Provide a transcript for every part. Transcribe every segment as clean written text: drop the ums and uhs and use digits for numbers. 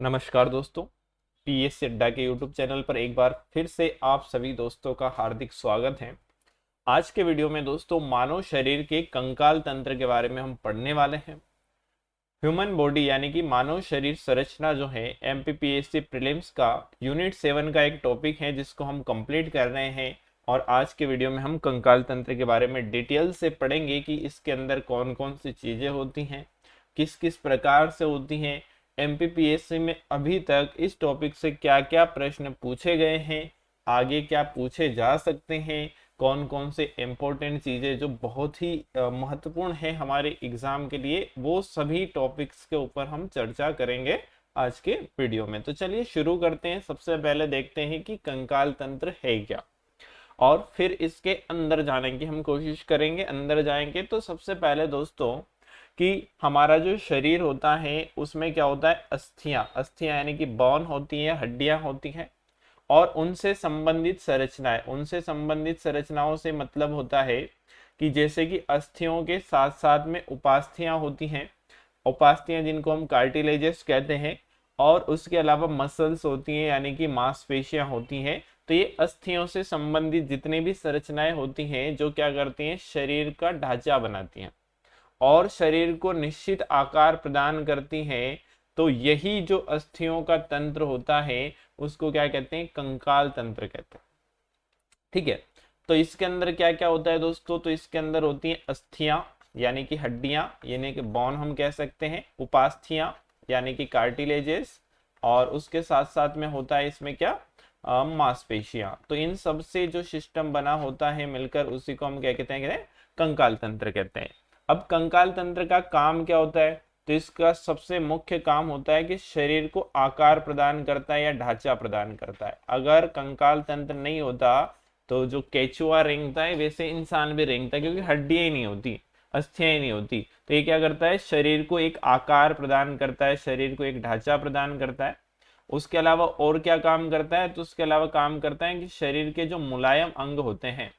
नमस्कार दोस्तों। पीएस अड्डा के यूट्यूब चैनल पर एक बार फिर से आप सभी दोस्तों का हार्दिक स्वागत है। आज के वीडियो में दोस्तों मानव शरीर के कंकाल तंत्र के बारे में हम पढ़ने वाले हैं। ह्यूमन बॉडी यानी कि मानव शरीर संरचना जो है एमपीपीएससी प्रीलिम्स का यूनिट 7 का एक टॉपिक है जिसको हम कंप्लीट कर रहे हैं। और आज के वीडियो में हम कंकाल तंत्र के बारे में डिटेल से पढ़ेंगे कि इसके अंदर कौन कौन सी चीज़ें होती हैं, किस किस प्रकार से होती हैं। एमपीपीएससी में अभी तक इस टॉपिक से क्या क्या प्रश्न पूछे गए हैं, आगे क्या पूछे जा सकते हैं, कौन कौन से इम्पोर्टेंट चीज़ें जो बहुत ही महत्वपूर्ण है हमारे एग्जाम के लिए, वो सभी टॉपिक्स के ऊपर हम चर्चा करेंगे आज के वीडियो में। तो चलिए शुरू करते हैं। सबसे पहले देखते हैं कि कंकाल तंत्र है क्या, और फिर इसके अंदर जाने की हम कोशिश करेंगे। अंदर जाएंगे तो सबसे पहले दोस्तों कि हमारा जो शरीर होता है उसमें क्या होता है, अस्थियां। अस्थियां यानी कि बोन होती है, हड्डियां होती हैं, और उनसे संबंधित संरचनाएं। उनसे संबंधित संरचनाओं से मतलब होता है कि जैसे कि अस्थियों के साथ साथ में उपास्थियां होती हैं, उपास्थियां जिनको हम कार्टिलेजेस कहते हैं, और उसके अलावा मसल्स होती हैं यानी कि मांसपेशियां होती हैं। तो ये अस्थियों से संबंधित जितनी भी संरचनाएं होती हैं जो क्या करती हैं, शरीर का ढांचा बनाती हैं और शरीर को निश्चित आकार प्रदान करती हैं। तो यही जो अस्थियों का तंत्र होता है उसको क्या कहते हैं, कंकाल तंत्र कहते हैं। ठीक है, तो इसके अंदर क्या क्या होता है दोस्तों, तो इसके अंदर होती हैं अस्थियां यानी कि हड्डियां, यानी कि बोन हम कह सकते हैं, उपास्थियां यानी कि कार्टिलेजेस, और उसके साथ साथ में होता है इसमें क्या, मांसपेशियां। तो इन सब से जो सिस्टम बना होता है मिलकर उसी को हम क्या कहते हैं, कंकाल तंत्र कहते हैं। अब कंकाल तंत्र का काम क्या होता है, तो इसका सबसे मुख्य काम होता है कि शरीर को आकार प्रदान करता है या ढांचा प्रदान करता है। अगर कंकाल तंत्र नहीं होता तो जो केचुआ रेंगता है वैसे इंसान भी रेंगता है, क्योंकि हड्डियां ही नहीं होती, अस्थियां ही नहीं होती। तो ये क्या करता है, शरीर को एक आकार प्रदान करता है, शरीर को एक ढांचा प्रदान करता है। उसके अलावा और क्या काम करता है, तो उसके अलावा काम करता है कि शरीर के जो मुलायम अंग होते हैं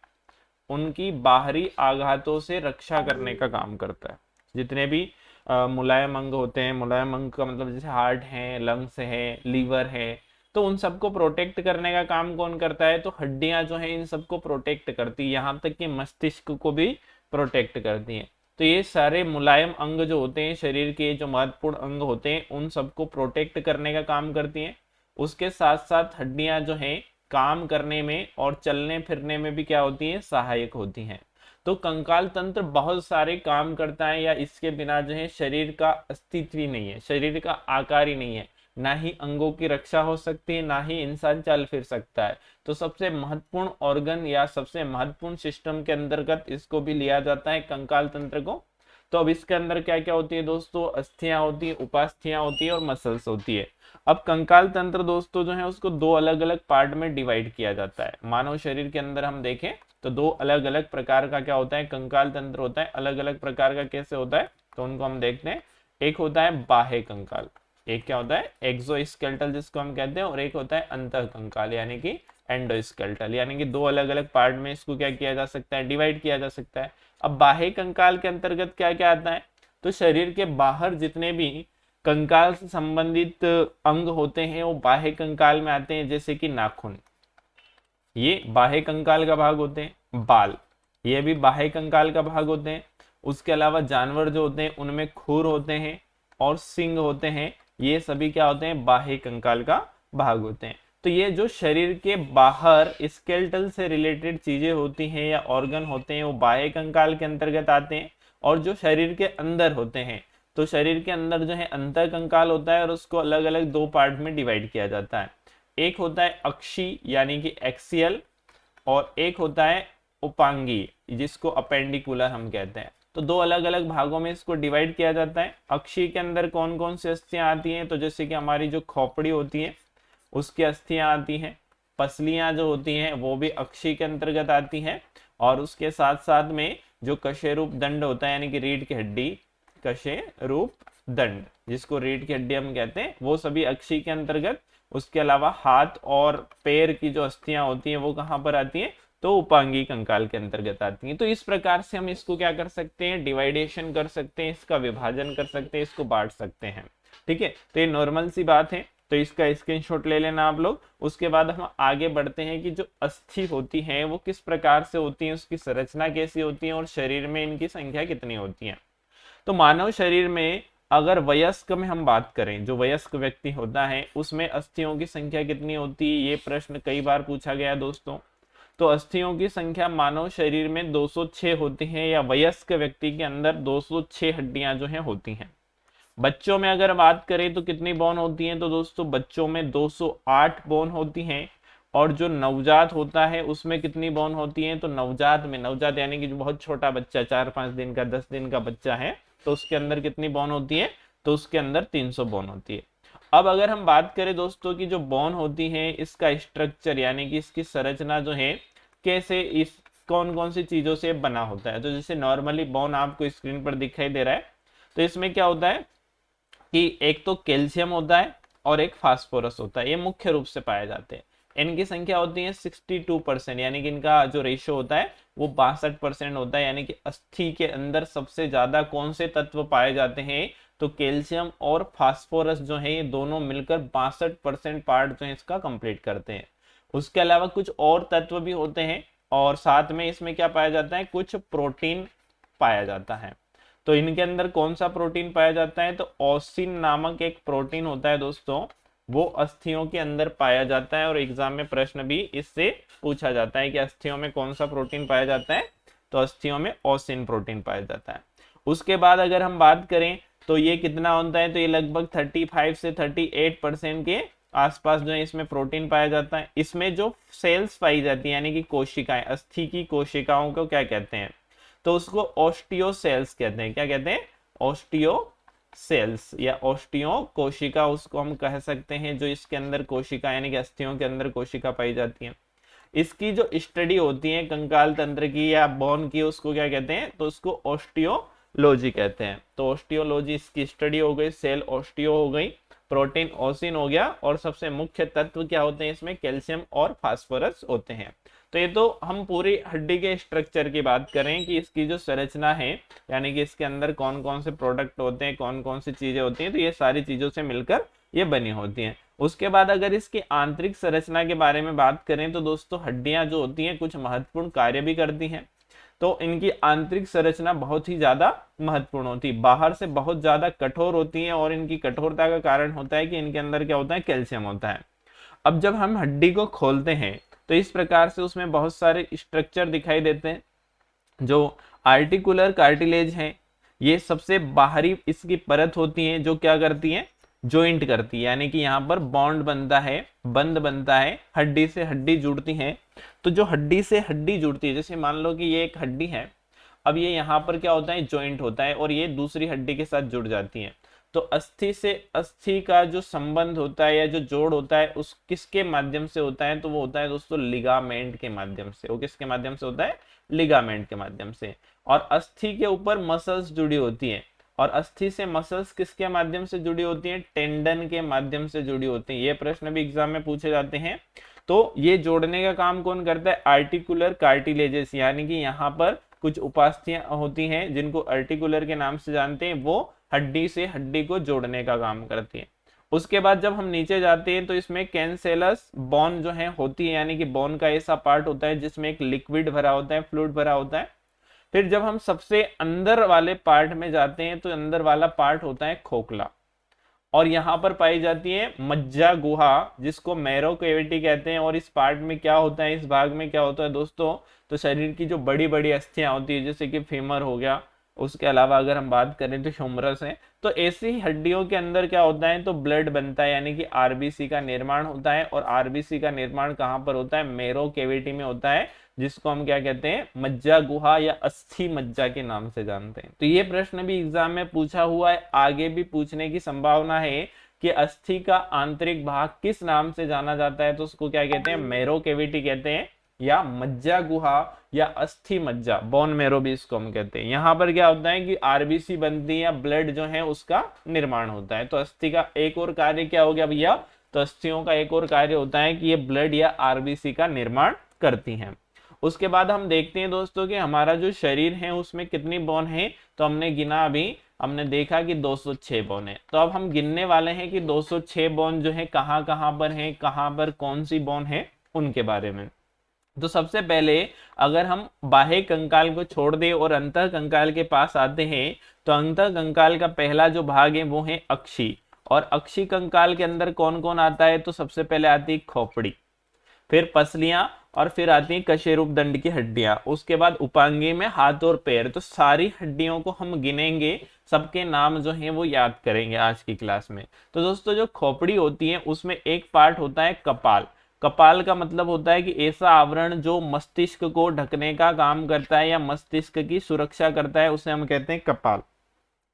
उनकी बाहरी आघातों से रक्षा करने का काम करता है। जितने भी मुलायम अंग होते हैं, मुलायम अंग का मतलब जैसे हार्ट है, लंग्स है, लीवर है, तो उन सबको प्रोटेक्ट करने का काम कौन करता है, तो हड्डियां जो है इन सबको प्रोटेक्ट करती है, यहाँ तक कि मस्तिष्क को भी प्रोटेक्ट करती हैं। तो ये सारे मुलायम अंग जो होते हैं, शरीर के जो महत्वपूर्ण अंग होते हैं, उन सबको प्रोटेक्ट करने का काम करती हैं। उसके साथ साथ हड्डियां जो हैं काम करने में और चलने फिरने में भी क्या होती हैं, सहायक होती हैं। तो कंकाल तंत्र बहुत सारे काम करता है, या इसके बिना जो है शरीर का अस्तित्व ही नहीं है, शरीर का आकार ही नहीं है, ना ही अंगों की रक्षा हो सकती है, ना ही इंसान चल फिर सकता है। तो सबसे महत्वपूर्ण ऑर्गन या सबसे महत्वपूर्ण सिस्टम के अंतर्गत इसको भी लिया जाता है, कंकाल तंत्र को। तो अब इसके अंदर क्या क्या होती है दोस्तों, अस्थियां होती है, उपास्थियां होती है और मसल्स होती है। अब कंकाल तंत्र दोस्तों जो है उसको दो अलग अलग पार्ट में डिवाइड किया जाता है। मानव शरीर के अंदर हम देखें तो दो अलग अलग प्रकार का क्या होता है, कंकाल तंत्र होता है। अलग अलग प्रकार का कैसे होता है, तो उनको हम देखते हैं। एक होता है बाह्य कंकाल, एक क्या होता है, एक्सोस्केलेटल जिसको हम कहते हैं, और एक होता है अंतः कंकाल यानी कि एंडोस्केलेटल। यानी कि दो अलग अलग पार्ट में इसको क्या किया जा सकता है, डिवाइड किया जा सकता है। अब बाह्य कंकाल के अंतर्गत क्या क्या आता है, तो शरीर के बाहर जितने भी कंकाल से संबंधित अंग होते हैं वो बाह्य कंकाल में आते हैं। जैसे कि नाखून, ये बाह्य कंकाल का भाग होते हैं। बाल, ये भी बाह्य कंकाल का भाग होते हैं। उसके अलावा जानवर जो होते हैं उनमें खुर होते हैं और सींग होते हैं, ये सभी क्या होते हैं, बाह्य कंकाल का भाग होते हैं। तो ये जो शरीर के बाहर स्केलेटल से रिलेटेड चीजें होती हैं या ऑर्गन होते हैं वो बाह्य कंकाल के अंतर्गत आते हैं। और जो शरीर के अंदर होते हैं, तो शरीर के अंदर जो है अंतः कंकाल होता है, और उसको अलग अलग दो पार्ट में डिवाइड किया जाता है। एक होता है अक्षी यानी कि एक्सियल, और एक होता है उपांगी जिसको अपेंडिकुलर हम कहते हैं। तो दो अलग अलग भागों में इसको डिवाइड किया जाता है। अक्षी के अंदर कौन कौन सी अस्थियां आती हैं, तो जैसे कि हमारी जो खोपड़ी होती है उसकी अस्थियां आती हैं। पसलियां जो होती हैं वो भी अक्षी के अंतर्गत आती हैं। और उसके साथ साथ में जो कशेरुप दंड होता है यानी कि रीढ़ की हड्डी, कशेरुप दंड जिसको रीढ़ की हड्डी हम कहते हैं, वो सभी अक्षी के अंतर्गत। उसके अलावा हाथ और पैर की जो अस्थियां होती हैं वो कहाँ पर आती हैं, तो उपांगी कंकाल के अंतर्गत आती हैं। तो इस प्रकार से हम इसको क्या कर सकते हैं, डिवाइडेशन कर सकते हैं, इसका विभाजन कर सकते हैं, इसको बांट सकते हैं। ठीक है, तो ये नॉर्मल सी बात है, तो इसका स्क्रीनशॉट ले लेना आप लोग। उसके बाद हम आगे बढ़ते हैं कि जो अस्थि होती है वो किस प्रकार से होती है, उसकी संरचना कैसी होती है और शरीर में इनकी संख्या कितनी होती है। तो मानव शरीर में अगर वयस्क में हम बात करें, जो वयस्क व्यक्ति होता है उसमें अस्थियों की संख्या कितनी होती है, ये प्रश्न कई बार पूछा गया दोस्तों। तो अस्थियों की संख्या मानव शरीर में 206 होती है, या वयस्क व्यक्ति के अंदर 206 हड्डियां जो हैं होती हैं। बच्चों में अगर बात करें तो कितनी बोन होती हैं, तो दोस्तों बच्चों में 208 बोन होती हैं। और जो नवजात होता है उसमें कितनी बोन होती है, तो नवजात में, नवजात यानी कि जो बहुत छोटा बच्चा 4-5 दिन का 10 दिन का बच्चा है, तो उसके अंदर कितनी बोन होती है, तो उसके अंदर 300 बोन होती है। अब अगर हम बात करें दोस्तों की जो बोन होती है इसका स्ट्रक्चर यानी कि इसकी संरचना जो है कैसे, इस कौन कौन सी चीजों से बना होता है। तो जैसे नॉर्मली बोन आपको स्क्रीन पर दिखाई दे रहा है, तो इसमें क्या होता है कि एक तो कैल्शियम होता है और एक फास्फोरस होता है, ये मुख्य रूप से पाए जाते हैं। इनकी संख्या होती है 62%, यानी कि इनका जो रेशियो होता है वो 62% होता है। यानी कि अस्थि के अंदर सबसे ज्यादा कौन से तत्व पाए जाते हैं, तो कैल्शियम और फास्फोरस जो है ये दोनों मिलकर 62% पार्ट जो है इसका कंप्लीट करते हैं। उसके अलावा कुछ और तत्व भी होते हैं, और साथ में इसमें क्या पाया जाता है, कुछ प्रोटीन पाया जाता है। तो इनके अंदर कौन सा प्रोटीन पाया जाता है, तो ओसिन नामक एक प्रोटीन होता है दोस्तों, वो अस्थियों के अंदर पाया जाता है। और एग्जाम में प्रश्न भी इससे पूछा जाता है कि अस्थियों में कौन सा प्रोटीन पाया जाता है, तो अस्थियों में ओसिन प्रोटीन पाया जाता है। उसके बाद अगर हम बात करें तो ये कितना होता है, तो ये लगभग 35 से 38% के आसपास जो है इसमें प्रोटीन पाया जाता है। इसमें जो सेल्स पाई जाती है यानी कि कोशिकाएं, अस्थि की कोशिकाओं को क्या कहते हैं, तो उसको ऑस्टियो सेल्स कहते हैं। क्या कहते हैं, ऑस्टियो सेल्स या ऑस्टियो कोशिका उसको हम कह सकते हैं, जो इसके अंदर कोशिका यानी कि अस्थियों के अंदर कोशिका पाई जाती है। इसकी जो स्टडी होती है कंकाल तंत्र की या बोन की, उसको क्या कहते हैं, तो उसको ऑस्टियोलॉजी कहते हैं। तो ऑस्टियोलॉजी इसकी स्टडी हो गई, सेल ऑस्टियो हो गई, प्रोटीन ओसिन हो गया, और सबसे मुख्य तत्व क्या होते हैं इसमें, कैल्शियम और फास्फोरस होते हैं। तो ये तो हम पूरी हड्डी के स्ट्रक्चर की बात करें कि इसकी जो संरचना है यानी कि इसके अंदर कौन कौन से प्रोडक्ट होते हैं, कौन कौन सी चीजें होती हैं, तो ये सारी चीजों से मिलकर ये बनी होती हैं। उसके बाद अगर इसकी आंतरिक संरचना के बारे में बात करें तो दोस्तों हड्डियां जो होती हैं कुछ महत्वपूर्ण कार्य भी करती हैं। तो इनकी आंतरिक संरचना बहुत ही ज्यादा महत्वपूर्ण होती है, बाहर से बहुत ज्यादा कठोर होती है, और इनकी कठोरता का कारण होता है कि इनके अंदर क्या होता है, कैल्शियम होता है। अब जब हम हड्डी को खोलते हैं तो इस प्रकार से उसमें बहुत सारे स्ट्रक्चर दिखाई देते हैं। जो आर्टिकुलर कार्टिलेज है, ये सबसे बाहरी इसकी परत होती है जो क्या करती है, ज्वाइंट करती है, यानी कि यहाँ पर बॉन्ड बनता है, बंध बनता है, हड्डी से हड्डी जुड़ती है। तो जो हड्डी से हड्डी जुड़ती है, जैसे मान लो कि ये एक हड्डी है, अब ये यहाँ पर क्या होता है, ज्वाइंट होता है और ये दूसरी हड्डी के साथ जुड़ जाती है। तो अस्थि से अस्थि का जो संबंध होता है या जो जोड़ होता है उस किसके माध्यम से होता है, तो वो होता है दोस्तों लिगामेंट के माध्यम से। वो किसके माध्यम से होता है, लिगामेंट के माध्यम से। और अस्थि के ऊपर मसल्स जुड़ी होती है, और अस्थि से मसल्स किसके माध्यम से जुड़ी होती हैं, टेंडन के माध्यम से जुड़ी होती हैं। ये प्रश्न भी एग्जाम में पूछे जाते हैं। तो ये जोड़ने का काम कौन करता है, आर्टिकुलर कार्टिलेजेस, यानी कि यहाँ पर कुछ उपास्थियां होती हैं जिनको आर्टिकुलर के नाम से जानते हैं, वो हड्डी से हड्डी को जोड़ने का काम करती है। उसके बाद जब हम नीचे जाते हैं तो इसमें कैंसेलस बोन जो है होती है, यानी कि बोन का ऐसा पार्ट होता है जिसमें एक लिक्विड भरा होता है, फ्लूइड भरा होता है। फिर जब हम सबसे अंदर वाले पार्ट में जाते हैं तो अंदर वाला पार्ट होता है खोखला, और यहाँ पर पाई जाती है मज्जा गुहा जिसको मैरो कैविटी कहते हैं। और इस पार्ट में क्या होता है, इस भाग में क्या होता है दोस्तों, तो शरीर की जो बड़ी बड़ी अस्थियां होती है जैसे कि फीमर हो गया, उसके अलावा अगर हम बात करें तो ह्यूमरस है। तो ऐसी हड्डियों के अंदर क्या होता है, तो ब्लड बनता है, यानी कि आरबीसी का निर्माण होता है। और आरबीसी का निर्माण कहाँ पर होता है, मैरो कैविटी में होता है, जिसको हम क्या कहते हैं, मज्जा गुहा या अस्थि मज्जा के नाम से जानते हैं। तो ये प्रश्न भी एग्जाम में पूछा हुआ है, आगे भी पूछने की संभावना है कि अस्थि का आंतरिक भाग किस नाम से जाना जाता है, तो उसको क्या कहते हैं, मैरो कैविटी कहते हैं, या मज्जा गुहा या अस्थि मज्जा, बोन मैरो भी इसको हम कहते हैं। यहाँ पर क्या होता है कि आरबीसी बनती है या ब्लड जो है उसका निर्माण होता है। तो अस्थि का एक और कार्य क्या हो गया भैया, तो अस्थियों का एक और कार्य होता है कि ये ब्लड या आरबीसी का निर्माण करती हैं। उसके बाद हम देखते हैं दोस्तों कि हमारा जो शरीर है उसमें कितनी बोन है, तो हमने गिना, अभी हमने देखा कि 206 बोन है। तो अब हम गिनने वाले हैं कि 206 बोन जो है कहाँ कहाँ पर है, कहाँ पर कौन सी बोन है, उनके बारे में। तो सबसे पहले अगर हम बाह्य कंकाल को छोड़ दें और अंतः कंकाल के पास आते हैं, तो अंतः कंकाल का पहला जो भाग है वो है अक्षी। और अक्षी कंकाल के अंदर कौन कौन आता है, तो सबसे पहले आती है खोपड़ी, फिर पसलियां, और फिर आती है कशेरुप दंड की हड्डियां, उसके बाद उपांगी में हाथ और पैर। तो सारी हड्डियों को हम गिनेंगे, सबके नाम जो हैं वो याद करेंगे आज की क्लास में। तो दोस्तों जो खोपड़ी होती है उसमें एक पार्ट होता है कपाल। कपाल का मतलब होता है कि ऐसा आवरण जो मस्तिष्क को ढकने का काम करता है या मस्तिष्क की सुरक्षा करता है, उसे हम कहते हैं कपाल।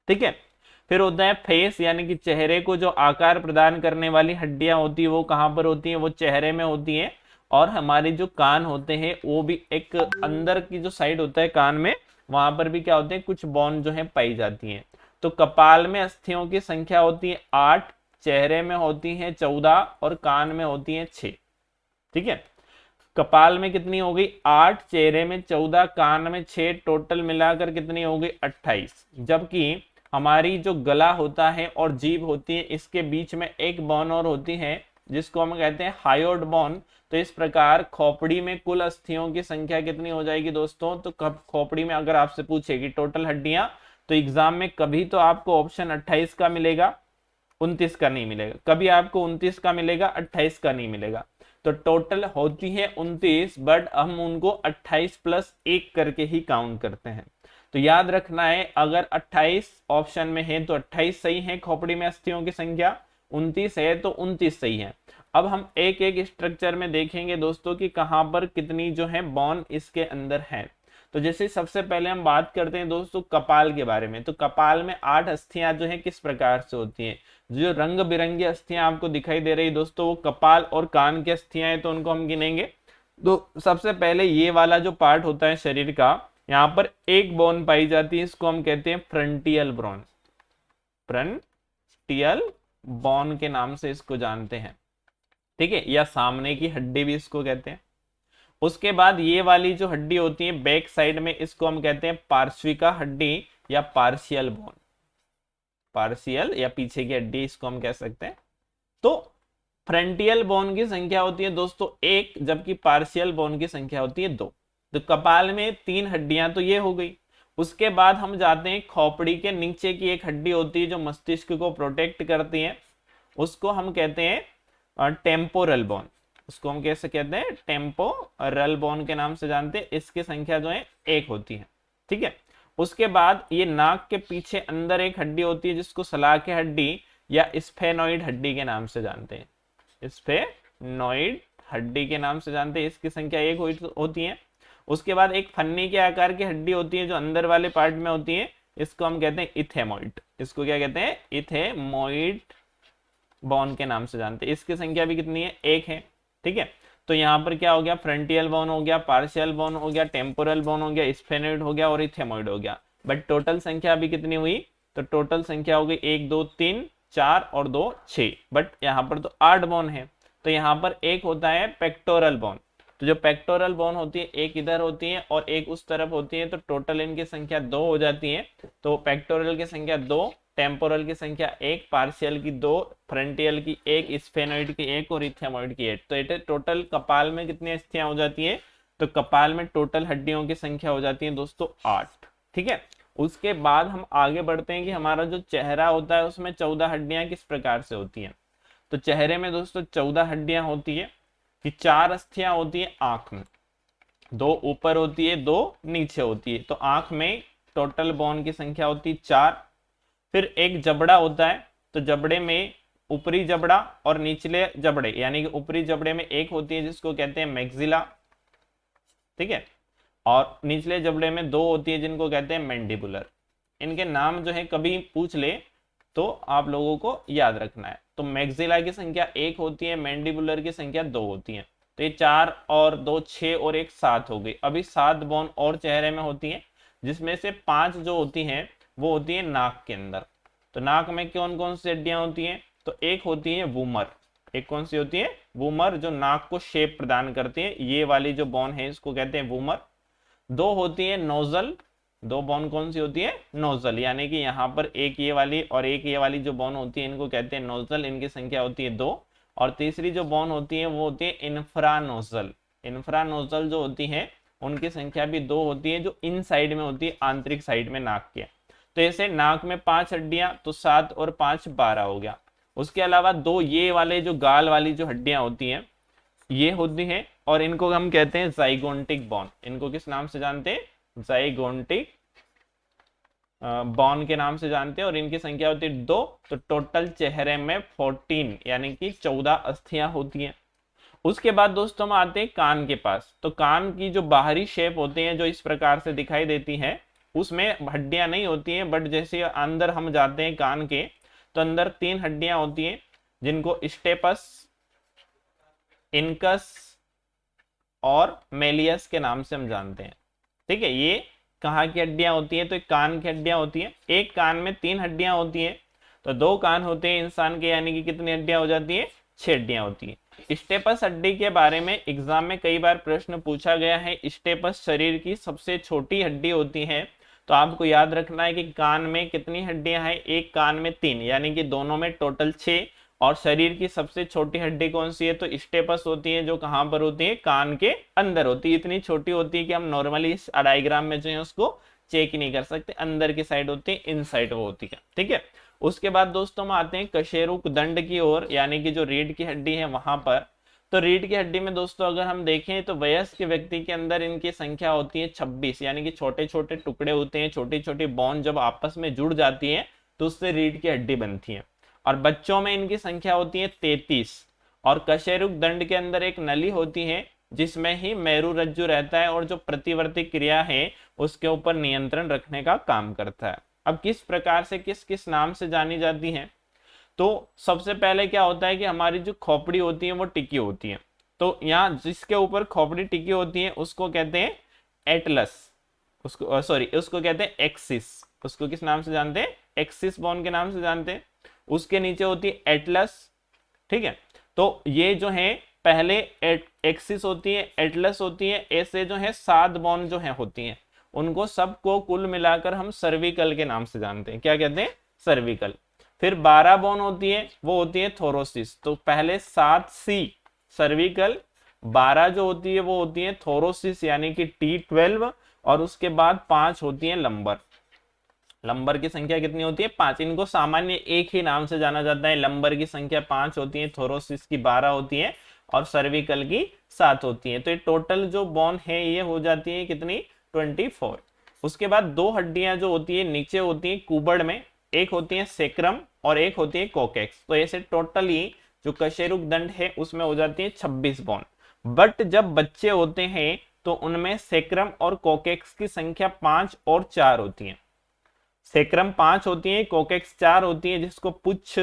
ठीक है। फिर होता है फेस, यानी कि चेहरे को जो आकार प्रदान करने वाली हड्डियां होती है वो कहाँ पर होती है, वो चेहरे में होती है। और हमारे जो कान होते हैं वो भी एक अंदर की जो साइड होता है कान में, वहां पर भी क्या होते हैं, कुछ बोन जो है पाई जाती हैं। तो कपाल में अस्थियों की संख्या होती है 8, चेहरे में होती है 14 और कान में होती है 6। ठीक है। कपाल में कितनी हो गई 8, चेहरे में 14, कान में 6, टोटल मिलाकर कितनी हो गई 28। जबकि हमारी जो गला होता है और जीभ होती है, इसके बीच में एक बोन और होती है जिसको हम कहते हैं हायोड बोन। तो इस प्रकार खोपड़ी में कुल अस्थियों की संख्या कितनी हो जाएगी दोस्तों, तो खोपड़ी में अगर आपसे पूछे कि टोटल हड्डियां, तो एग्जाम में कभी तो आपको ऑप्शन 28 का मिलेगा, 29 का नहीं मिलेगा, कभी आपको 29 का मिलेगा, 28 का नहीं मिलेगा। तो टोटल होती है 29, बट हम उनको 28 प्लस 1 करके ही काउंट करते हैं। तो याद रखना है, अगर 28 ऑप्शन में है तो 28 सही है खोपड़ी में अस्थियों की संख्या, 29 है तो 29 सही है। अब हम एक एक स्ट्रक्चर में देखेंगे दोस्तों कि कहां पर कितनी जो है बोन इसके अंदर है। तो जैसे सबसे पहले हम बात करते हैं दोस्तों कपाल के बारे में। तो कपाल में 8 अस्थियां जो है किस प्रकार से होती हैं, जो रंग बिरंगी अस्थियां आपको दिखाई दे रही दोस्तों वो कपाल और कान की अस्थियां हैं, तो उनको हम गिनेंगे। तो सबसे पहले ये वाला जो पार्ट होता है शरीर का, यहाँ पर एक बोन पाई जाती है, इसको हम कहते हैं फ्रंटियल बोन। फ्रंटियल बोन के नाम से इसको जानते हैं। ठीक है, या सामने की हड्डी भी इसको कहते हैं। उसके बाद ये वाली जो हड्डी होती है बैक साइड में, इसको हम कहते हैं पार्श्विका हड्डी या पार्शियल बोन। पार्शियल या पीछे की हड्डी इसको हम कह सकते हैं। तो फ्रंटियल बोन की संख्या होती है दोस्तों 1, जबकि पार्शियल बोन की संख्या होती है 2। तो कपाल में 3 हड्डियां तो ये हो गई। उसके बाद हम जाते हैं खोपड़ी के नीचे की एक हड्डी होती है जो मस्तिष्क को प्रोटेक्ट करती है, उसको हम कहते हैं टेम्पोरल बोन। उसको हम कैसे कहते हैं, टेम्पोरल बोन के नाम से जानते हैं। इसकी संख्या जो है 1 होती है। ठीक है। उसके बाद ये नाक के पीछे अंदर एक हड्डी होती है जिसको सलाखे हड्डी या स्फेनोइड हड्डी के नाम से जानते हैं। स्फेनोइड हड्डी के नाम से जानते हैं, इसकी संख्या 1 होती है। उसके बाद एक फन्नी के आकार की हड्डी होती है जो अंदर वाले पार्ट में होती है, इसको हम कहते हैं इथेमोइड। इसको क्या कहते हैं, इथेमोइड बोन के नाम से जानते हैं। इसकी संख्या भी कितनी है, 1 है। ठीक है। तो यहाँ पर क्या हो गया, फ्रंटियल बोन हो गया, पार्शियल बोन हो गया, टेम्पोरल बोन हो गया, स्फेनोइड हो गया और इथेमोइड हो गया। बट टोटल संख्या अभी कितनी हुई, तो टोटल संख्या हो गई 1 2 3 4 और 2 6। बट यहाँ पर तो 8 बोन है। तो यहाँ पर एक होता है पेक्टोरल बोन। तो जो पेक्टोरल बोन होती है, एक इधर होती है और एक उस तरफ होती है, तो टोटल इनकी संख्या 2 हो जाती है। तो पेक्टोरल की संख्या 2, टेम्पोरल की संख्या 1, पार्शियल की 2, फ्रंटियल की 1, स्फेनोइड की 1 और इथेमोइड की 8। तो ये टोटल कपाल में कितनी अस्थियां हो जाती है, तो कपाल में टोटल हड्डियों की संख्या हो जाती है दोस्तों 8। ठीक है। उसके बाद हम आगे बढ़ते हैं कि हमारा जो चेहरा होता है उसमें 14 हड्डियां किस प्रकार से होती हैं। तो चेहरे में दोस्तों 14 हड्डियां होती है कि 4 अस्थियां होती है आंख में, 2 ऊपर होती है, 2 नीचे होती है। तो आंख में टोटल बोन की संख्या होती है 4। फिर एक जबड़ा होता है, तो जबड़े में ऊपरी जबड़ा और निचले जबड़े, यानी कि ऊपरी जबड़े में एक होती है जिसको कहते हैं मैक्सिला। ठीक है। और निचले जबड़े में 2 होती है जिनको कहते हैं मैंडिबुलर। इनके नाम जो है कभी पूछ ले तो आप लोगों को याद रखना है। तो मैक्सिला की संख्या 1 होती है, मैंडिबुलर की संख्या 2 होती है। तो ये 4 और 2 6 और 1 7 हो गई। अभी 7 बोन और चेहरे में होती है, जिसमें से 5 जो होती हैं वो होती है नाक के अंदर। तो नाक में कौन कौन सी हड्डियां होती हैं, तो एक होती है वूमर। एक कौन सी होती है, वूमर जो नाक को शेप प्रदान करती है, ये वाली जो बोन है इसको कहते हैं वूमर। दो होती है नोजल, दो बोन कौन सी होती है? नोजल, यानी कि यहाँ पर एक ये वाली और एक ये वाली जो बोन होती है इनको कहते हैं नोजल, इनकी संख्या होती है 2। और तीसरी जो बोन होती है वो होती है इंफ्रानोजल। इंफ्रानोजल जो होती है उनकी संख्या भी 2 होती है, जो इन साइड में होती है, आंतरिक साइड में नाक के। तो ऐसे नाक में 5 हड्डियां, तो 7 और 5 12 हो गया। उसके अलावा दो ये वाले जो गाल वाली जो हड्डियां होती हैं ये होती हैं, और इनको हम कहते हैं जाइगोन्टिक बोन। इनको किस नाम से जानते हैं? जाइगोन्टिक बॉन के नाम से जानते हैं, और इनकी संख्या होती है 2। तो टोटल चेहरे में 14 यानी कि 14 अस्थियां होती हैं। उसके बाद दोस्तों हम आते हैं कान के पास। तो कान की जो बाहरी शेप होती है जो इस प्रकार से दिखाई देती है, उसमें हड्डियां नहीं होती हैं, बट जैसे अंदर हम जाते हैं कान के, तो अंदर 3 हड्डियां होती हैं जिनको स्टेपस, इनकस और मेलियस के नाम से हम जानते हैं। ठीक है, ये कहाँ की हड्डियां होती हैं? तो कान की हड्डियां होती हैं। एक कान में 3 हड्डियां होती हैं, तो 2 कान होते हैं इंसान के, यानी कि कितनी हड्डियां हो जाती हैं? 6 हड्डियां होती हैं। स्टेपस हड्डी के बारे में एग्जाम में कई बार प्रश्न पूछा गया है। स्टेपस शरीर की सबसे छोटी हड्डी होती है, तो आपको याद रखना है कि कान में कितनी हड्डियां हैं? एक कान में 3, यानी कि दोनों में टोटल 6। और शरीर की सबसे छोटी हड्डी कौन सी है? तो स्टेपस होती है, जो कहां पर होती है? कान के अंदर होती है। इतनी छोटी होती है कि हम नॉर्मली इस डायग्राम में जो है उसको चेक ही नहीं कर सकते, अंदर की साइड होती है, इन साइड वो होती है। ठीक है, उसके बाद दोस्तों हम आते हैं कशेरुक दंड की ओर, यानी कि जो रीढ़ की हड्डी है वहां पर। तो रीढ़ की हड्डी में दोस्तों अगर हम देखें तो वयस्क व्यक्ति के अंदर इनकी संख्या होती है 26, यानी कि छोटे छोटे टुकड़े होते हैं, छोटी छोटी बॉन जब आपस में जुड़ जाती है तो उससे रीढ़ की हड्डी बनती है। और बच्चों में इनकी संख्या होती है 33। और कशेरुक दंड के अंदर एक नली होती है जिसमें ही मेरुरज्जु रहता है, और जो प्रतिवर्ती क्रिया है उसके ऊपर नियंत्रण रखने का काम करता है। अब किस प्रकार से किस किस नाम से जानी जाती है? तो सबसे पहले क्या होता है कि हमारी जो खोपड़ी होती है वो टिकी होती है। तो यहाँ जिसके ऊपर खोपड़ी टिकी होती है उसको कहते हैं एटलस, उसको सॉरी उसको कहते हैं एक्सिस। उसको किस नाम से जानते हैं? एक्सिस बोन के नाम से जानते हैं। उसके नीचे होती है एटलस। ठीक है, तो ये जो है पहले एक्सिस होती है, एटलस होती है, ऐसे जो है 7 बोन जो है होती हैं, उनको सबको कुल मिलाकर हम सर्विकल के नाम से जानते हैं। क्या कहते हैं? सर्विकल। फिर 12 बोन होती है, वो होती है थोरोसिस। तो पहले 7 सी सर्विकल, 12 जो होती है वो होती है थोरोसिस यानी कि T12, और उसके बाद 5 होती है लंबर। लंबर की संख्या कितनी होती है? 5। इनको सामान्य एक ही नाम से जाना जाता है। लंबर की संख्या 5 होती है, थोरोसिस की 12 होती है, और सर्विकल की 7 होती है। तो ये टोटल जो बोन है ये हो जाती है कितनी? 24। उसके बाद 2 हड्डियां जो होती है नीचे होती है कुबड़ में, एक होती है सेक्रम और एक होती है कोकेक्स। तो ऐसे टोटली जो कशेरुक दंड है उसमें हो जाती है 26 बोन। बट जब बच्चे होते हैं तो उनमें सेक्रम और कोकेक्स की संख्या 5 और 4 होती है। सेक्रम 5 होती है, कोकेक्स 4 होती है, जिसको पुच्छ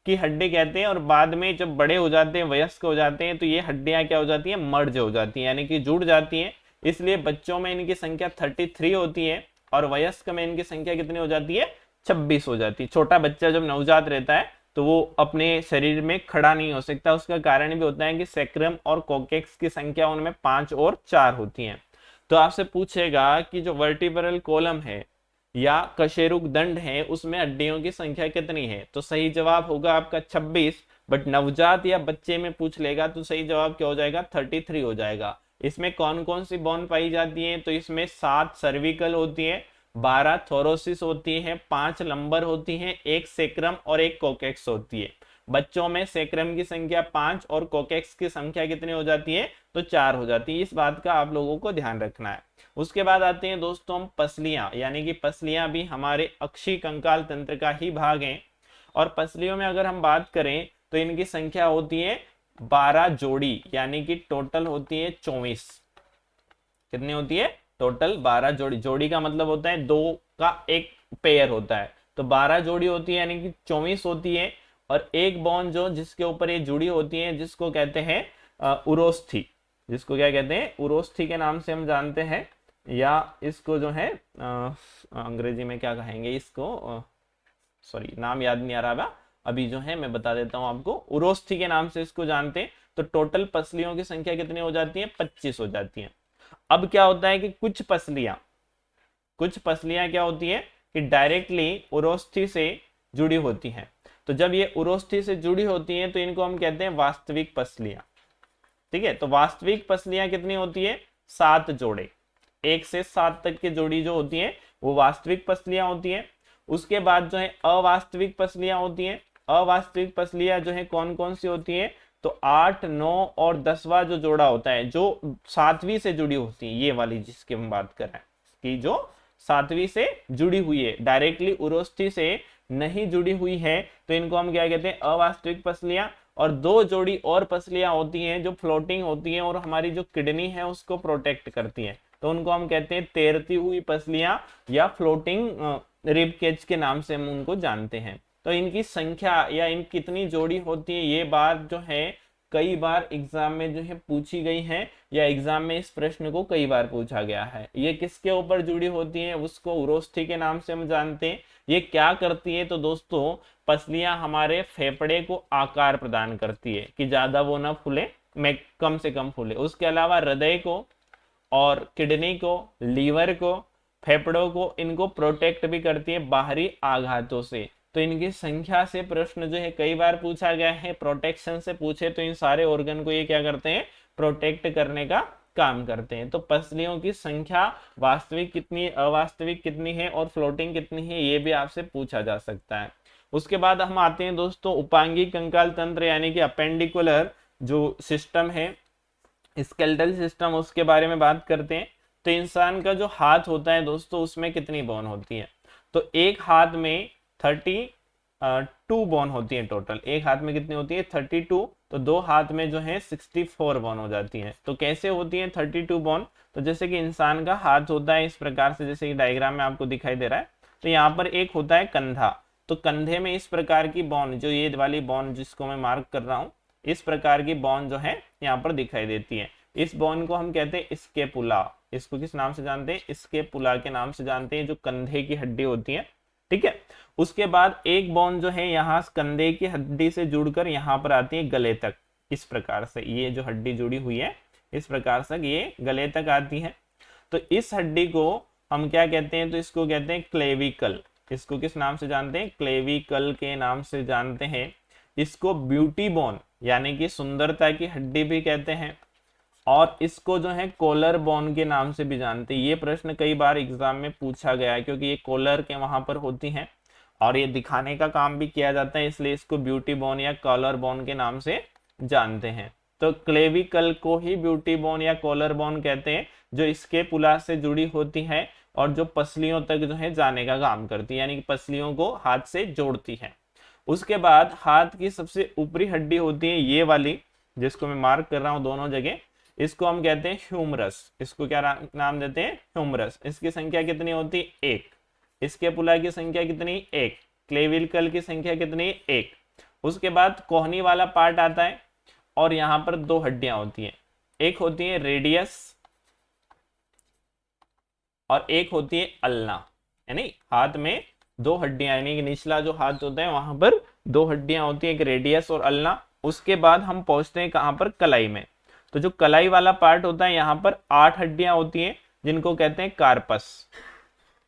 की हड्डी कहते हैं। और बाद में जब बड़े हो जाते हैं, वयस्क हो जाते हैं, तो ये हड्डियां क्या हो जाती हैं? मर्ज हो जाती हैं, यानी कि जुड़ जाती हैं। इसलिए बच्चों में इनकी संख्या 33 होती है, और वयस्क में इनकी संख्या कितनी हो जाती है? 26 हो जाती है। छोटा बच्चा जब नवजात रहता है तो वो अपने शरीर में खड़ा नहीं हो सकता। उसका कारण भी होता है कि सेक्रम और कोकेक्स की संख्या उनमें 5 और 4 होती है। तो आपसे पूछेगा कि जो वर्टिब्रल कॉलम है या कशेरुक दंड है उसमें हड्डियों की संख्या कितनी है? तो सही जवाब होगा आपका 26। बट नवजात या बच्चे में पूछ लेगा तो सही जवाब क्या हो जाएगा? 33 हो जाएगा। इसमें कौन कौन सी बोन पाई जाती है? तो इसमें 7 सर्विकल होती है, 12 थोरोसिस होती है, 5 लंबर होती है, एक सेक्रम और एक कोकेक्स होती है। बच्चों में सेक्रम की संख्या 5 और कोकेक्स की संख्या कितनी हो जाती है? तो 4 हो जाती है। इस बात का आप लोगों को ध्यान रखना है। उसके बाद आते हैं दोस्तों हम पसलियां, यानी कि पसलियां भी हमारे अक्षी कंकाल तंत्र का ही भाग हैं। और पसलियों में अगर हम बात करें तो इनकी संख्या होती है 12 जोड़ी, यानी कि टोटल होती है 24। कितनी होती है? टोटल 12 जोड़ी। जोड़ी का मतलब होता है 2 का एक पेयर होता है, तो 12 जोड़ी होती है, यानी कि 24 होती है। और एक बॉन जो जिसके ऊपर ये जुड़ी होती है जिसको कहते हैं उरोस्थी, जिसको क्या कहते हैं? उरोस्थी के नाम से हम जानते हैं, या इसको जो है अंग्रेजी में क्या कहेंगे इसको, सॉरी नाम याद नहीं आ रहा अभी जो है मैं बता देता हूं आपको। उरोस्थी के नाम से इसको जानते हैं। तो टोटल पसलियों की संख्या कितनी हो जाती है? 25 हो जाती है। अब क्या होता है कि कुछ पसलियां क्या होती है कि डायरेक्टली उरोस्थि से जुड़ी होती हैं। तो जब ये उरोस्थि से जुड़ी होती हैं तो इनको हम कहते हैं वास्तविक पसलियां। ठीक है, तो वास्तविक पसलियां कितनी होती है? 7 जोड़े, 1 से 7 तक की जोड़ी जो होती है वो वास्तविक पसलियां होती है। उसके बाद जो है अवास्तविक पसलियां होती हैं। अवास्तविक पसलियां जो है कौन कौन सी होती है? तो 8, 9 और 10वां जो जोड़ा होता है जो 7वीं से जुड़ी होती है, ये वाली जिसकी हम बात कर रहे हैं कि जो 7वीं से जुड़ी हुई है, डायरेक्टली उरोस्थि से नहीं जुड़ी हुई है, तो इनको हम क्या कहते हैं? अवास्तविक पसलियां। और 2 जोड़ी और पसलियां होती हैं जो फ्लोटिंग होती हैं और हमारी जो किडनी है उसको प्रोटेक्ट करती हैं, तो उनको हम कहते हैं तैरती हुई पसलियां या फ्लोटिंग रिब केज के नाम से हम उनको जानते हैं। तो इनकी संख्या या इन कितनी जोड़ी होती है, ये बात जो है कई बार एग्जाम में जो है पूछी गई है, या एग्जाम में इस प्रश्न को कई बार पूछा गया है। ये किसके ऊपर जुड़ी होती है? उसको उरोस्थि के नाम से हम जानते हैं। ये क्या करती है? तो दोस्तों पसलियां हमारे फेफड़े को आकार प्रदान करती है कि ज्यादा वो ना फूले, में कम से कम फूले। उसके अलावा हृदय को और किडनी को, लीवर को, फेफड़ों को, इनको प्रोटेक्ट भी करती है बाहरी आघातों से। तो इनकी संख्या से प्रश्न जो है कई बार पूछा गया है। प्रोटेक्शन से पूछे तो इन सारे ऑर्गन को ये क्या करते हैं? प्रोटेक्ट करने का काम करते हैं। तो पसलियों की संख्या वास्तविक कितनी, अवास्तविक कितनी है और फ्लोटिंग कितनी है, ये भी आपसे पूछा जा सकता है। उसके बाद हम आते हैं दोस्तों उपांगी कंकाल तंत्र यानी कि अपेंडिकुलर जो सिस्टम है, स्केलेटल सिस्टम, उसके बारे में बात करते हैं। तो इंसान का जो हाथ होता है दोस्तों उसमें कितनी बोन होती है? तो एक हाथ में 32 बोन होती है टोटल। एक हाथ में कितनी होती है? 32। तो 2 हाथ में जो है 64 बोन हो जाती है। तो कैसे होती है 32 बोन? तो जैसे कि इंसान का हाथ होता है इस प्रकार से, जैसे कि डायग्राम में आपको दिखाई दे रहा है। तो यहाँ पर एक होता है कंधा, तो कंधे में इस प्रकार की बॉन, जो ये वाली बॉन जिसको मैं मार्क कर रहा हूँ, इस प्रकार की बॉन जो है यहाँ पर दिखाई देती है। इस बॉन को हम कहते हैं स्केपुला। इसको किस नाम से जानते हैं? स्केपुला के नाम से जानते हैं, जो कंधे की हड्डी होती है। ठीक है, उसके बाद एक बॉन जो है यहाँ कंधे की हड्डी से जुड़कर यहाँ पर आती है गले तक। इस प्रकार से ये जो हड्डी जुड़ी हुई है इस प्रकार से ये गले तक आती है। तो इस हड्डी को हम क्या कहते हैं? तो इसको कहते हैं क्लेविकल। इसको किस नाम से जानते हैं? क्लेविकल के नाम से जानते हैं। इसको ब्यूटी बोन यानी कि सुंदरता की हड्डी भी कहते हैं, और इसको जो है कॉलर बोन के नाम से भी जानते हैं। ये प्रश्न कई बार एग्जाम में पूछा गया है क्योंकि ये कॉलर के वहां पर होती हैं और ये दिखाने का काम भी किया जाता है, इसलिए इसको ब्यूटी बोन या कॉलर बोन के नाम से जानते हैं। तो क्लेविकल को ही ब्यूटी बोन या कॉलर बोन कहते हैं, जो इसके पुला से जुड़ी होती है और जो पसलियों तक जो है जाने का काम करती है, यानी कि पसलियों को हाथ से जोड़ती है। उसके बाद हाथ की सबसे ऊपरी हड्डी होती है ये वाली, जिसको मैं मार्क कर रहा हूँ दोनों जगह। इसको हम कहते हैं ह्यूमरस। इसको क्या नाम देते हैं? ह्यूमरस। इसकी संख्या कितनी होती है? 1। इसके पुला की संख्या कितनी? 1। क्लेविकल की संख्या कितनी? 1। उसके बाद कोहनी वाला पार्ट आता है और यहाँ पर 2 हड्डियां होती हैं। एक होती है रेडियस और एक होती है अल्ना। यानी हाथ में 2 हड्डियां, यानी कि निचला जो हाथ होता है वहां पर 2 हड्डियां होती है, एक रेडियस और अल्ना। उसके बाद हम पहुंचते हैं कहां पर? कलाई में। तो जो कलाई वाला पार्ट होता है यहाँ पर 8 हड्डियां होती हैं, जिनको कहते हैं कार्पस।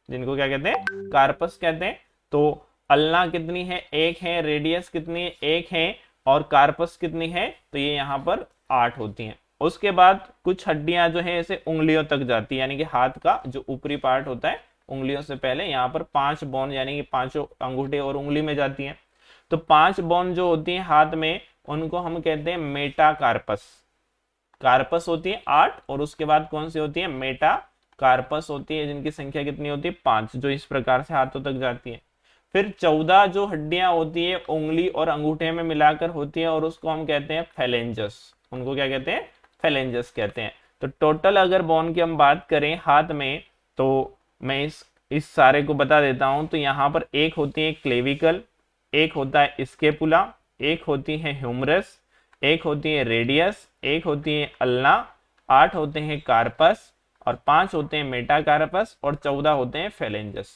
जिनको क्या कहते हैं? कार्पस कहते हैं। तो अल्ना कितनी है? 1 है। रेडियस कितनी है? 1 है। और कार्पस कितनी है? तो ये यहाँ पर 8 होती हैं। उसके बाद कुछ हड्डियां जो है ऐसे उंगलियों तक जाती है, यानी कि हाथ का जो ऊपरी पार्ट होता है उंगलियों से पहले यहाँ पर 5 बोन, यानी कि 5 अंगूठे और उंगली में जाती हैं। तो 5 बोन जो होती हैं हाथ में, उनको हम कहते हैं मेटाकार्पस। कार्पस होती है 8 और उसके बाद कौन सी होती है? मेटा कार्पस होती है, जिनकी संख्या कितनी होती है? 5, जो इस प्रकार से हाथों तक जाती है। फिर 14 जो हड्डियां होती है उंगली और अंगूठे में मिलाकर होती है और उसको हम कहते हैं फेलेंजस। उनको क्या कहते हैं? फेलेंजस कहते हैं। तो टोटल अगर बोन की हम बात करें हाथ में, तो मैं इस सारे को बता देता हूं। तो यहाँ पर एक होती है क्लेविकल, एक होता है स्केपुला, एक होती है ह्यूमरस, एक होती है रेडियस, एक होती है अल्ना, 8 होते हैं कार्पस और 5 होते हैं मेटाकार्पस और 14 होते हैं फेलेंजस।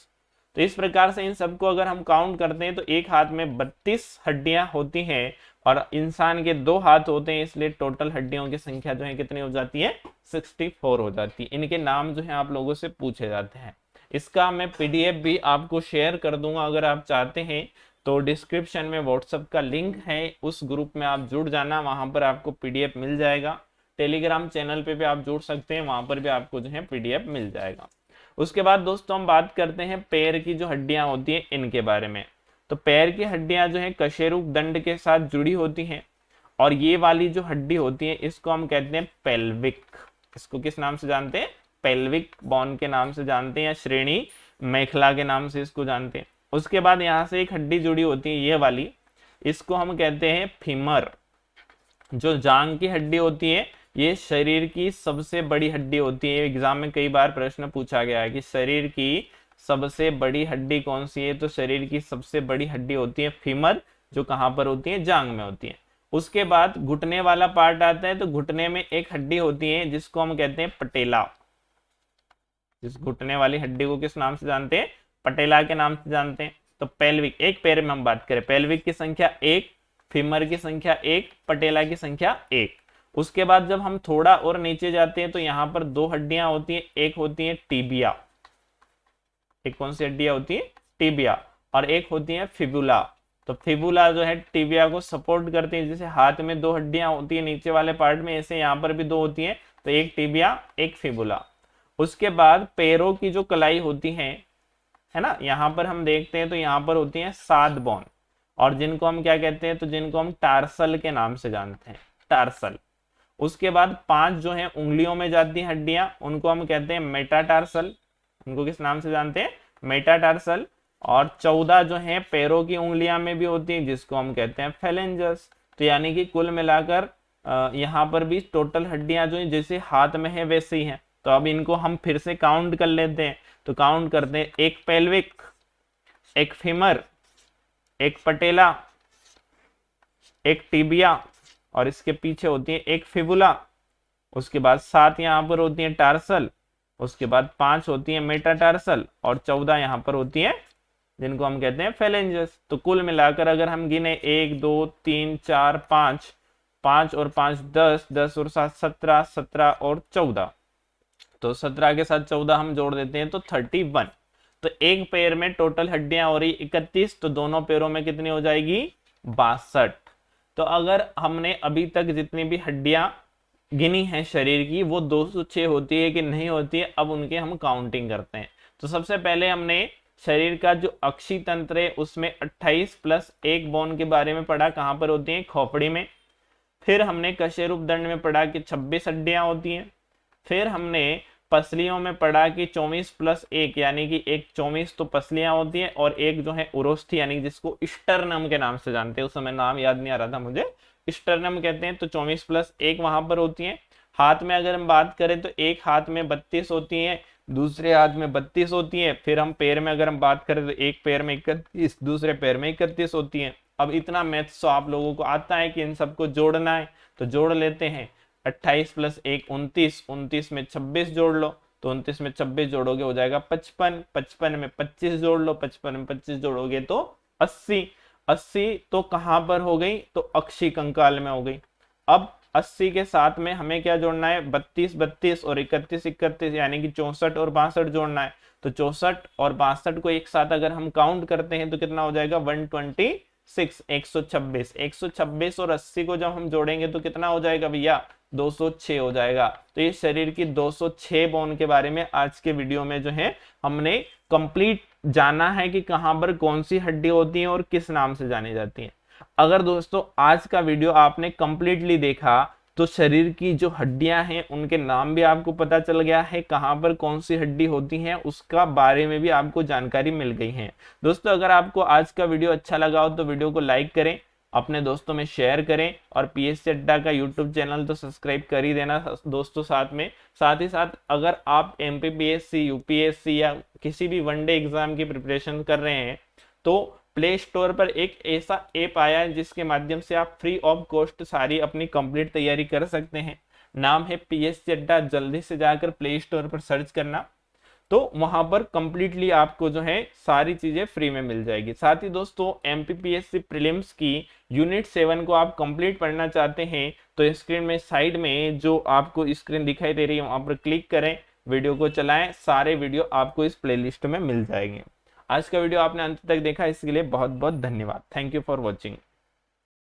तो इस प्रकार से इन सबको अगर हम काउंट करते हैं तो एक हाथ में 32 हड्डियां होती हैं और इंसान के 2 हाथ होते हैं, इसलिए टोटल हड्डियों की संख्या जो है कितनी हो जाती है, 64 हो जाती है। इनके नाम जो है आप लोगों से पूछे जाते हैं। इसका मैं पीडीएफ भी आपको शेयर कर दूंगा, अगर आप चाहते हैं तो डिस्क्रिप्शन में व्हाट्सएप का लिंक है, उस ग्रुप में आप जुड़ जाना, वहां पर आपको पीडीएफ मिल जाएगा। टेलीग्राम चैनल पे भी आप जुड़ सकते हैं, वहां पर भी आपको जो है पीडीएफ मिल जाएगा। उसके बाद दोस्तों हम बात करते हैं पैर की जो हड्डियां होती है इनके बारे में। तो पैर की हड्डियां जो है कशेरुक दंड के साथ जुड़ी होती हैं, और ये वाली जो हड्डी होती है इसको हम कहते हैं पेल्विक। इसको किस नाम से जानते हैं, पेल्विक बोन के नाम से जानते हैं, या श्रेणी मेखला के नाम से इसको जानते हैं। उसके बाद यहाँ से एक हड्डी जुड़ी होती है ये वाली, इसको हम कहते हैं फीमर। जो जांग की हड्डी होती है ये शरीर की सबसे बड़ी हड्डी होती है। एग्जाम में कई बार प्रश्न पूछा गया है कि शरीर की सबसे बड़ी हड्डी कौन सी है, तो शरीर की सबसे बड़ी हड्डी होती है फीमर, जो कहां पर होती है, जांग में होती है। उसके बाद घुटने वाला पार्ट आता है, तो घुटने में एक हड्डी होती है जिसको हम कहते हैं पटेला। जिस घुटने वाली हड्डी को किस नाम से जानते हैं, पटेला के नाम से जानते हैं। तो पेल्विक, एक पैर में हम बात करें, पेल्विक की संख्या 1, फीमर की संख्या 1, पटेला की संख्या 1। उसके बाद जब हम थोड़ा और नीचे जाते हैं तो यहाँ पर 2 हड्डियां होती हैं, एक होती है टीबिया, एक कौन सी हड्डियां होती है, टीबिया, और एक होती है फिबुला। तो फिबुला जो है टीबिया को सपोर्ट करती है, जैसे हाथ में 2 हड्डियां होती है नीचे वाले पार्ट में, ऐसे यहाँ पर भी 2 होती हैं, तो एक टीबिया एक फिबुला। उसके बाद पैरों की जो कलाई होती है ना, यहाँ पर हम देखते हैं तो यहाँ पर होती है 7 बोन, और जिनको हम क्या कहते हैं, तो जिनको हम टार्सल के नाम से जानते हैं, टार्सल। उसके बाद 5 जो है उंगलियों में जाती हैं हड्डियां, उनको हम कहते हैं मेटाटार्सल। उनको किस नाम से जानते हैं, मेटाटार्सल। और 14 जो है पैरों की उंगलियां में भी होती है, जिसको हम कहते हैं फेलेंजस। तो यानी कि कुल मिलाकर यहाँ पर भी टोटल हड्डियां जो है जैसे हाथ में है वैसे ही हैं। तो अब इनको हम फिर से काउंट कर लेते हैं, तो काउंट करते हैं, एक पेल्विक, एक फीमर, एक पटेला, एक टिबिया, और इसके पीछे होती है एक फिबुला। उसके बाद 7 यहाँ पर होती है टार्सल, उसके बाद 5 होती है मेटाटार्सल, और 14 यहाँ पर होती है जिनको हम कहते हैं फेलेंजस। तो कुल मिलाकर अगर हम गिने 1 2 3 4 5, 5 और 5 10, 10 और 7 17, 17 और 14, तो 17 के साथ 14 हम जोड़ देते हैं तो 31। तो एक पैर में टोटल हड्डियां हो रही 31, तो दोनों पैरों में कितनी हो जाएगी, 62। तो अगर हमने अभी तक जितनी भी हड्डियां गिनी है शरीर की वो 206 होती है कि नहीं होती है, अब उनके हम काउंटिंग करते हैं। तो सबसे पहले हमने शरीर का जो अक्षी तंत्र है उसमें 28 प्लस 1 बोन के बारे में पढ़ा, कहां पर होती है, खोपड़ी में। फिर हमने कशेरुक दंड में पढ़ा कि 26 हड्डियां होती हैं। फिर हमने पसलियों में पढ़ा कि 24 प्लस 1 यानी कि एक 24 तो पसलियां होती हैं, और एक जो है उरोस्थी यानी जिसको स्टर्नम के नाम से जानते हैं, उस समय नाम याद नहीं आ रहा था मुझे, स्टर्नम कहते हैं। तो 24 प्लस 1 वहां पर होती है। हाथ में अगर हम बात करें तो एक हाथ में 32 होती है, दूसरे हाथ में 32 होती है। फिर हम पैर में अगर हम बात करें तो एक पैर में 31, दूसरे पैर में 31 होती है। अब इतना मैथ्स तो आप लोगों को आता है कि इन सबको जोड़ना है, तो जोड़ लेते हैं। 28 प्लस 1 29, 29 में 26 जोड़ लो, तो 29 में 26 जोड़ोगे हो जाएगा 55, 55 में 25 जोड़ लो, 55 में 25 जोड़ोगे तो 80, 80 तो कहां पर हो गई, तो अक्षी कंकाल में हो गई। अब 80 के साथ में हमें क्या जोड़ना है, 32 32 और 31 31, यानी कि 64 और 62 जोड़ना है। तो 64 और 62 को एक साथ अगर हम काउंट करते हैं तो कितना हो जाएगा, 126, 126। 126 और 80 को जब हम जोड़ेंगे तो कितना हो जाएगा भैया, 206 हो जाएगा। तो ये शरीर की 206 बोन के बारे में आज के वीडियो में जो है हमने कंप्लीट जाना है कि कहां पर कौन सी हड्डी होती है और किस नाम से जानी जाती है। अगर दोस्तों आज का वीडियो आपने कंप्लीटली देखा तो शरीर की जो हड्डियां हैं उनके नाम भी आपको पता चल गया है, कहां पर कौन सी हड्डी होती है उसका बारे में भी आपको जानकारी मिल गई है। दोस्तों अगर आपको आज का वीडियो अच्छा लगा हो तो वीडियो को लाइक करें, अपने दोस्तों में शेयर करें, और पीएससी अड्डा का यूट्यूब चैनल तो सब्सक्राइब कर ही देना दोस्तों। साथ ही साथ अगर आप एमपीपीएससी, यूपीएससी या किसी भी वनडे एग्जाम की प्रिपरेशन कर रहे हैं तो प्ले स्टोर पर एक ऐसा ऐप आया है जिसके माध्यम से आप फ्री ऑफ कॉस्ट सारी अपनी कंप्लीट तैयारी कर सकते हैं। नाम है पीएससी अड्डा, जल्दी से जाकर प्ले स्टोर पर सर्च करना। तो वहां पर कंप्लीटली आपको जो है सारी चीजें फ्री में मिल जाएगी। साथ ही दोस्तों एमपीपीएससी प्रीलिम्स की यूनिट 7 को आप कंप्लीट पढ़ना चाहते हैं तो स्क्रीन में साइड में जो आपको स्क्रीन दिखाई दे रही है वहां पर क्लिक करें, वीडियो को चलाएं, सारे वीडियो आपको इस प्लेलिस्ट में मिल जाएंगे। आज का वीडियो आपने अंत तक देखा, इसके लिए बहुत बहुत धन्यवाद। Thank you for watching.